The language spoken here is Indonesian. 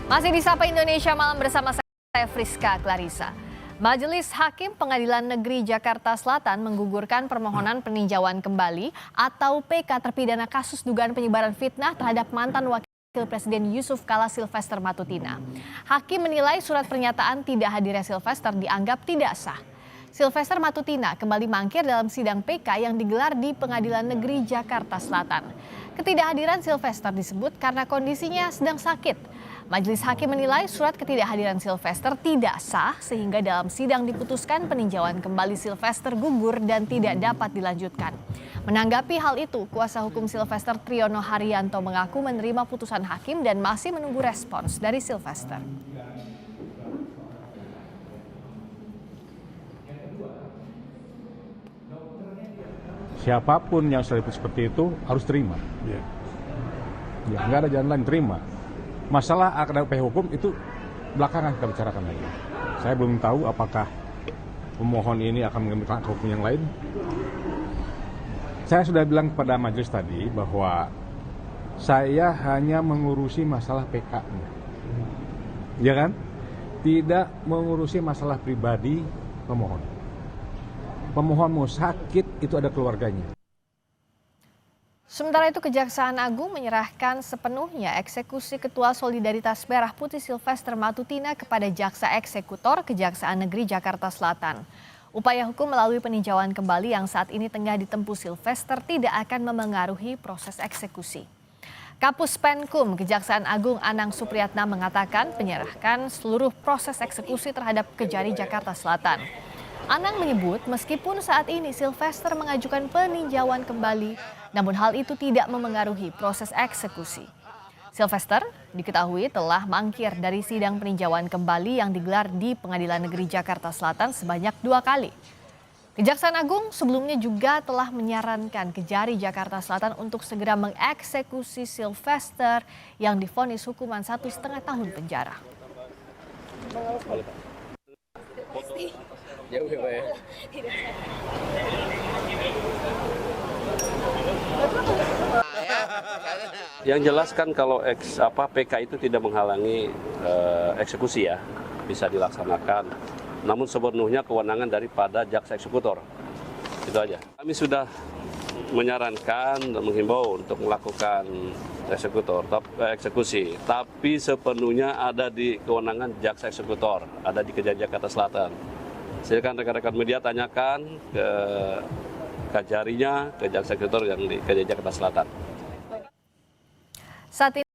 Masih di Sapa Indonesia Malam bersama saya Friska Clarissa. Majelis Hakim Pengadilan Negeri Jakarta Selatan menggugurkan permohonan peninjauan kembali atau PK terpidana kasus dugaan penyebaran fitnah terhadap mantan Wakil Presiden Yusuf Kala Silvester Matutina. Hakim menilai surat pernyataan tidak hadirnya Silvester dianggap tidak sah. Silvester Matutina kembali mangkir dalam sidang PK yang digelar di Pengadilan Negeri Jakarta Selatan. Ketidakhadiran Silvester disebut karena kondisinya sedang sakit. Majelis Hakim menilai surat ketidakhadiran Silvester tidak sah sehingga dalam sidang diputuskan peninjauan kembali Silvester gugur dan tidak dapat dilanjutkan. Menanggapi hal itu, kuasa hukum Silvester Triyono Haryanto mengaku menerima putusan hakim dan masih menunggu respons dari Silvester. Siapapun yang seperti itu harus terima. Ya, nggak ada jalan lain, terima. Masalah ada upaya hukum itu belakangan kita bicarakan lagi. Saya belum tahu apakah pemohon ini akan mengambil langkah hukum yang lain. Saya sudah bilang kepada majelis tadi bahwa saya hanya mengurusi masalah PK-nya. Ya kan? Tidak mengurusi masalah pribadi pemohon. Pemohon mau sakit itu ada keluarganya. Sementara itu Kejaksaan Agung menyerahkan sepenuhnya eksekusi Ketua Solidaritas Merah Putih Silvester Matutina kepada Jaksa Eksekutor Kejaksaan Negeri Jakarta Selatan. Upaya hukum melalui peninjauan kembali yang saat ini tengah ditempuh Silvester tidak akan memengaruhi proses eksekusi. Kapus Penkum Kejaksaan Agung Anang Supriyatna mengatakan penyerahkan seluruh proses eksekusi terhadap Kejari Jakarta Selatan. Anang menyebut meskipun saat ini Silvester mengajukan peninjauan kembali, namun hal itu tidak memengaruhi proses eksekusi. Silvester diketahui telah mangkir dari sidang peninjauan kembali yang digelar di Pengadilan Negeri Jakarta Selatan sebanyak 2 kali. Kejaksaan Agung sebelumnya juga telah menyarankan Kejari Jakarta Selatan untuk segera mengeksekusi Silvester yang divonis hukuman 1,5 tahun penjara. Jauh ya Pak ya? Yang jelas kan kalau PK itu tidak menghalangi eksekusi ya, bisa dilaksanakan. Namun sepenuhnya kewenangan daripada jaksa eksekutor. Itu aja. Kami sudah menyarankan dan menghimbau untuk melakukan eksekusi, tapi sepenuhnya ada di kewenangan jaksa eksekutor, ada di Kejari Jakarta Selatan. Silakan rekan-rekan media tanyakan ke Kejarinya, ke jaksa eksekutor yang di Kejari Jakarta Selatan. Saat ini